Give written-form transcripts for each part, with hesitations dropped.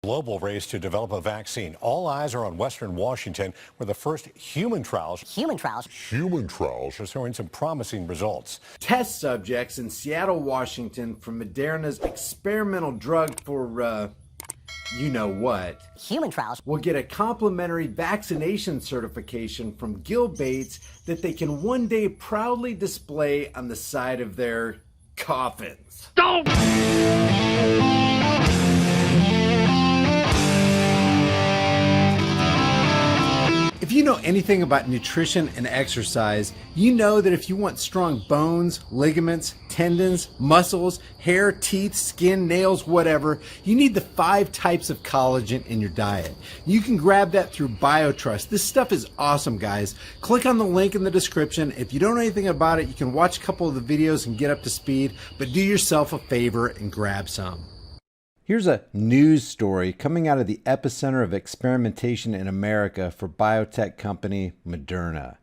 Global race to develop a vaccine. All eyes are on Western Washington, where the first human trials are showing some promising results. Test subjects in Seattle, Washington, from Moderna's experimental drug for, you know what, human trials, will get a complimentary vaccination certification from Gil Bates that they can one day proudly display on the side of their coffins. Don't! If you know anything about nutrition and exercise, you know that if you want strong bones, ligaments, tendons, muscles, hair, teeth, skin, nails, whatever, you need the 5 types of collagen in your diet. You can grab that through BioTrust. This stuff is awesome, guys. Click on the link in the description. If you don't know anything about it, you can watch a couple of the videos and get up to speed, but do yourself a favor and grab some. Here's a news story coming out of the epicenter of experimentation in America for biotech company Moderna.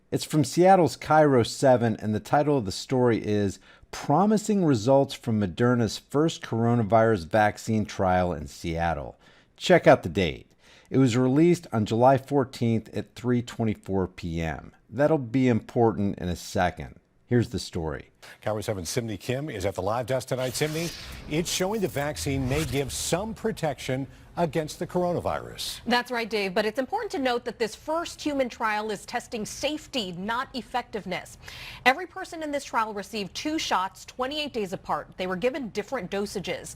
It's from Seattle's Cairo 7, and the title of the story is Promising Results from Moderna's First Coronavirus Vaccine Trial in Seattle. Check out the date. It was released on July 14th at 3:24 p.m. That'll be important in a second. Here's the story. Cairo 7's Simney Kim is at the live desk tonight. Simney, it's showing the vaccine may give some protection against the coronavirus. That's right, Dave, but it's important to note that this first human trial is testing safety, not effectiveness. Every person in this trial received 2 shots 28 days apart. They were given different dosages.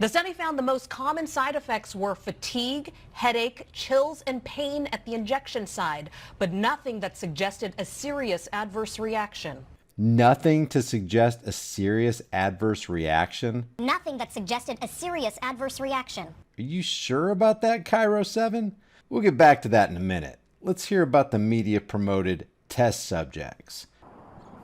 The study found the most common side effects were fatigue, headache, chills, and pain at the injection side, but nothing that suggested a serious adverse reaction. Nothing to suggest a serious adverse reaction? nothing that suggested a serious adverse reaction. Are you sure about that, Cairo 7? We'll get back to that in a minute. Let's hear about the media-promoted test subjects.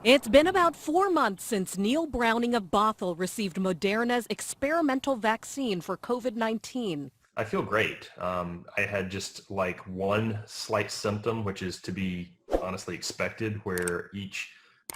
It's been about 4 months since Neil Browning of Bothell received Moderna's experimental vaccine for COVID-19. I feel great. I had just like one slight symptom, which is to be honestly expected, where each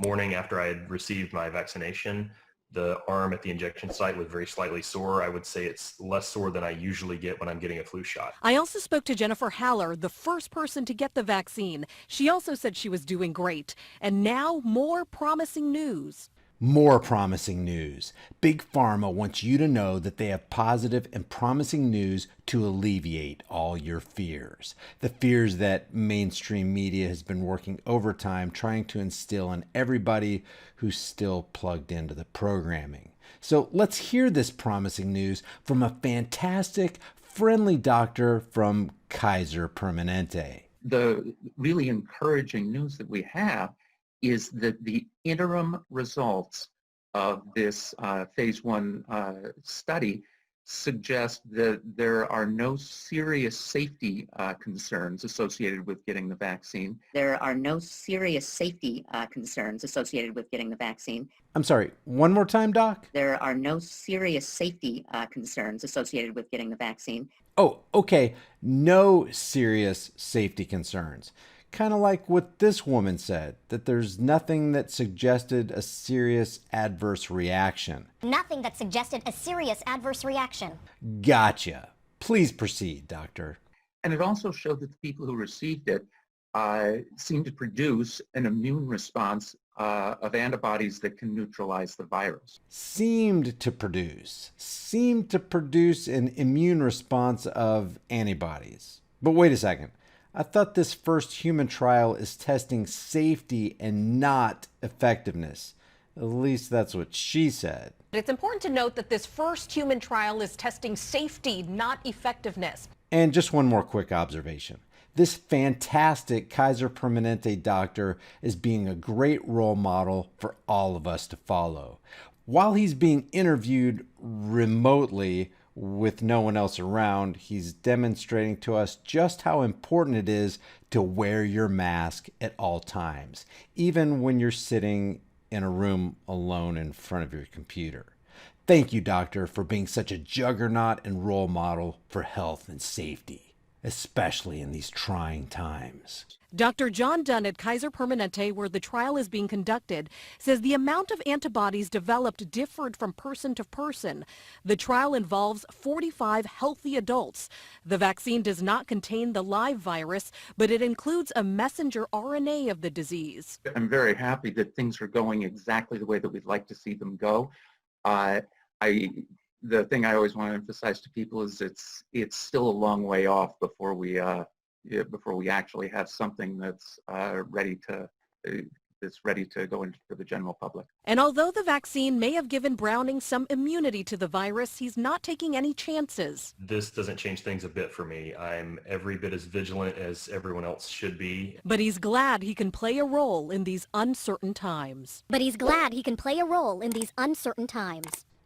morning after I had received my vaccination, the arm at the injection site was very slightly sore. I would say it's less sore than I usually get when I'm getting a flu shot. I also spoke to Jennifer Haller, the first person to get the vaccine. She also said she was doing great. And now more promising news. More promising news. Big Pharma wants you to know that they have positive and promising news to alleviate all your fears. The fears that mainstream media has been working overtime trying to instill in everybody who's still plugged into the programming. So let's hear this promising news from a fantastic, friendly doctor from Kaiser Permanente. The really encouraging news that we have is that the interim results of this phase 1 study suggest that there are no serious safety concerns associated with getting the vaccine. There are no serious safety concerns associated with getting the vaccine. I'm sorry, one more time, Doc? There are no serious safety concerns associated with getting the vaccine. Oh, okay. No serious safety concerns. Kind of like what this woman said, that there's nothing that suggested a serious adverse reaction. Nothing that suggested a serious adverse reaction. Gotcha. Please proceed, doctor. And it also showed that the people who received it seemed to produce an immune response of antibodies that can neutralize the virus. Seemed to produce an immune response of antibodies. But wait a second. I thought this first human trial is testing safety and not effectiveness. At least that's what she said. It's important to note that this first human trial is testing safety, not effectiveness. And just one more quick observation. This fantastic Kaiser Permanente doctor is being a great role model for all of us to follow. While he's being interviewed remotely with no one else around, he's demonstrating to us just how important it is to wear your mask at all times, even when you're sitting in a room alone in front of your computer. Thank you, doctor, for being such a juggernaut and role model for health and safety. especially in these trying times. Dr. John Dunn at Kaiser Permanente, where the trial is being conducted, says the amount of antibodies developed differed from person to person. The trial involves 45 healthy adults. The vaccine does not contain the live virus, but it includes a messenger RNA of the disease. I'm very happy that things are going exactly the way that we'd like to see them go. The thing I always want to emphasize to people is it's still a long way off before we actually have something that's ready to go into the general public. And although the vaccine may have given Browning some immunity to the virus, he's not taking any chances. This doesn't change things a bit for me. I'm every bit as vigilant as everyone else should be. But he's glad he can play a role in these uncertain times.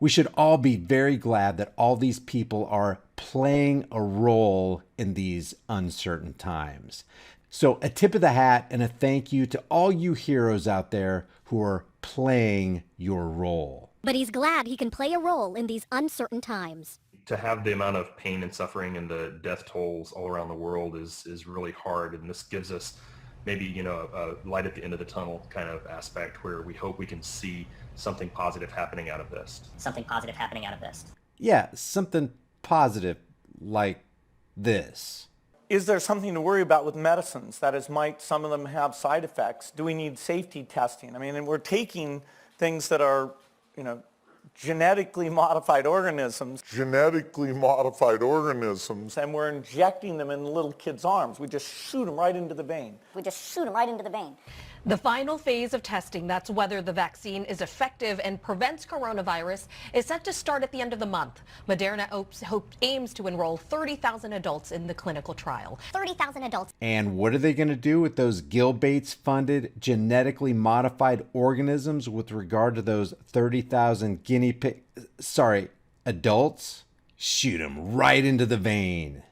We should all be very glad that all these people are playing a role in these uncertain times. So a tip of the hat and a thank you to all you heroes out there who are playing your role. But he's glad he can play a role in these uncertain times. To have the amount of pain and suffering and the death tolls all around the world is really hard, and this gives us maybe a light at the end of the tunnel kind of aspect where we hope we can see something positive happening out of this. Yeah, something positive like this. Is there something to worry about with medicines? That is, might some of them have side effects? Do we need safety testing? I mean, and we're taking things that are, genetically modified organisms, and we're injecting them in little kids' arms. We just shoot them right into the vein. The final phase of testing, that's whether the vaccine is effective and prevents coronavirus, is set to start at the end of the month. Moderna aims to enroll 30,000 adults in the clinical trial. And what are they going to do with those Gil Bates-funded genetically modified organisms with regard to those 30,000 adults? Shoot them right into the vein.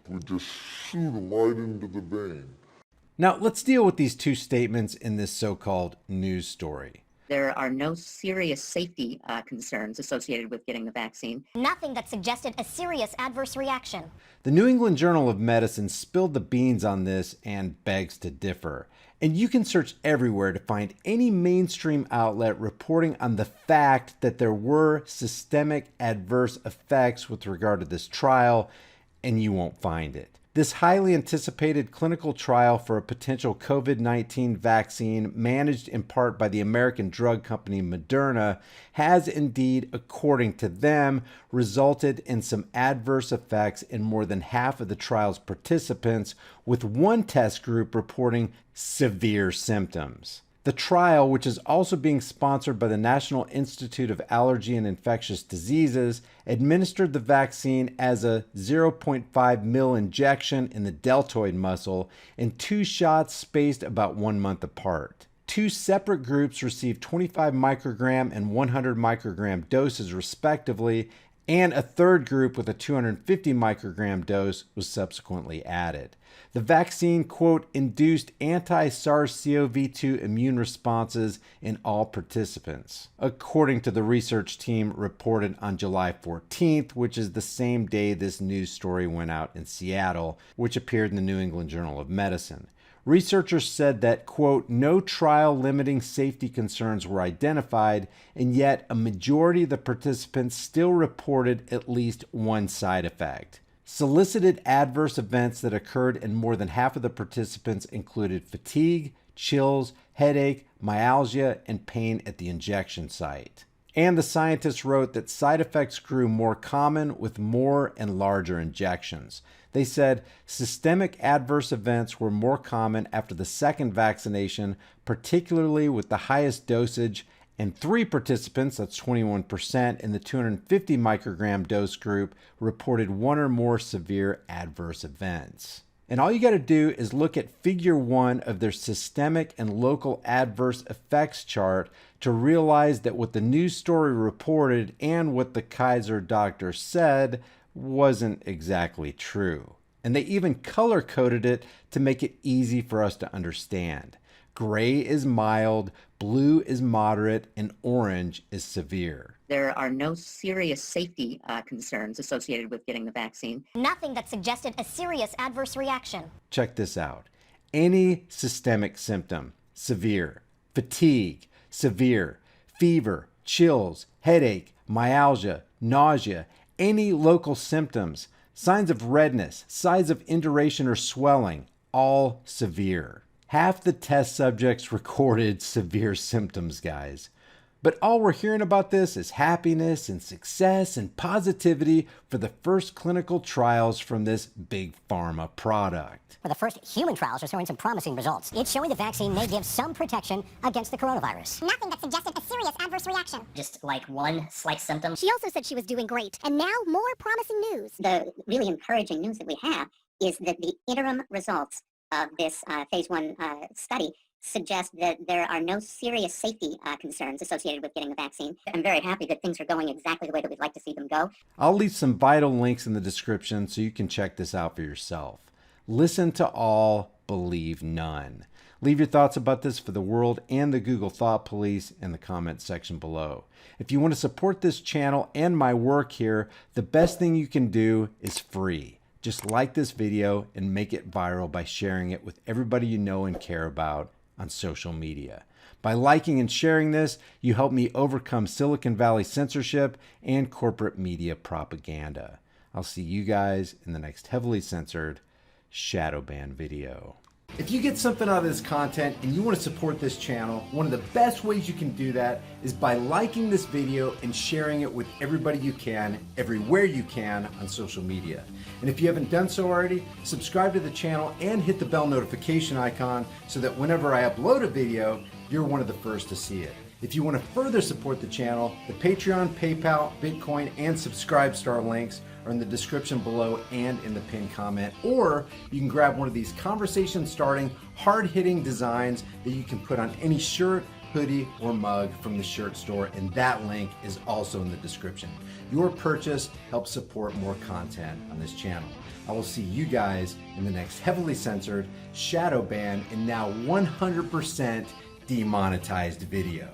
Now, let's deal with these two statements in this so-called news story. There are no serious safety concerns associated with getting the vaccine. Nothing that suggested a serious adverse reaction. The New England Journal of Medicine spilled the beans on this and begs to differ. And you can search everywhere to find any mainstream outlet reporting on the fact that there were systemic adverse effects with regard to this trial, and you won't find it. This highly anticipated clinical trial for a potential COVID-19 vaccine, managed in part by the American drug company Moderna, has indeed, according to them, resulted in some adverse effects in more than half of the trial's participants, with one test group reporting severe symptoms. The trial, which is also being sponsored by the National Institute of Allergy and Infectious Diseases, administered the vaccine as a 0.5 mil injection in the deltoid muscle in 2 shots spaced about 1 month apart. 2 separate groups received 25 microgram and 100 microgram doses respectively, and a third group with a 250 microgram dose was subsequently added. The vaccine, quote, induced anti-SARS-CoV-2 immune responses in all participants, according to the research team reported on July 14th, which is the same day this news story went out in Seattle, which appeared in the New England Journal of Medicine. Researchers said that, quote, no trial-limiting safety concerns were identified, and yet a majority of the participants still reported at least one side effect. Solicited adverse events that occurred in more than half of the participants included fatigue, chills, headache, myalgia, and pain at the injection site. And the scientists wrote that side effects grew more common with more and larger injections. They said systemic adverse events were more common after the second vaccination, particularly with the highest dosage, and 3 participants, that's 21%, in the 250 microgram dose group reported 1 or more severe adverse events. And all you got to do is look at figure 1 of their systemic and local adverse effects chart to realize that what the news story reported and what the Kaiser doctor said wasn't exactly true. And they even color-coded it to make it easy for us to understand. Gray is mild, blue is moderate, and orange is severe. There are no serious safety concerns associated with getting the vaccine. Nothing that suggested a serious adverse reaction. Check this out. Any systemic symptom, severe. Fatigue, severe. Fever, chills, headache, myalgia, nausea, any local symptoms, signs of redness, signs of induration or swelling, all severe. Half the test subjects recorded severe symptoms, guys. But all we're hearing about this is happiness and success and positivity for the first clinical trials from this big pharma product. For the first human trials are showing some promising results. It's showing the vaccine may give some protection against the coronavirus. Nothing that suggested a serious adverse reaction. Just like one slight symptom. She also said she was doing great. And now more promising news. The really encouraging news that we have is that the interim results of this phase 1 study suggest that there are no serious safety concerns associated with getting the vaccine. I'm very happy that things are going exactly the way that we'd like to see them go. I'll leave some vital links in the description so you can check this out for yourself. Listen to all, believe none. Leave your thoughts about this for the world and the Google Thought Police in the comment section below. If you want to support this channel and my work here, the best thing you can do is free. Just like this video and make it viral by sharing it with everybody you know and care about on social media. By liking and sharing this, you help me overcome Silicon Valley censorship and corporate media propaganda. I'll see you guys in the next heavily censored shadow ban video. If you get something out of this content and you want to support this channel, one of the best ways you can do that is by liking this video and sharing it with everybody you can, everywhere you can on social media. And if you haven't done so already, subscribe to the channel and hit the bell notification icon so that whenever I upload a video, you're one of the first to see it. If you want to further support the channel, the Patreon, PayPal, Bitcoin, and Subscribestar links are in the description below and in the pinned comment, or you can grab one of these conversation-starting, hard-hitting designs that you can put on any shirt, hoodie, or mug from the shirt store, and that link is also in the description. Your purchase helps support more content on this channel. I will see you guys in the next heavily censored, shadow banned, and now 100% demonetized video.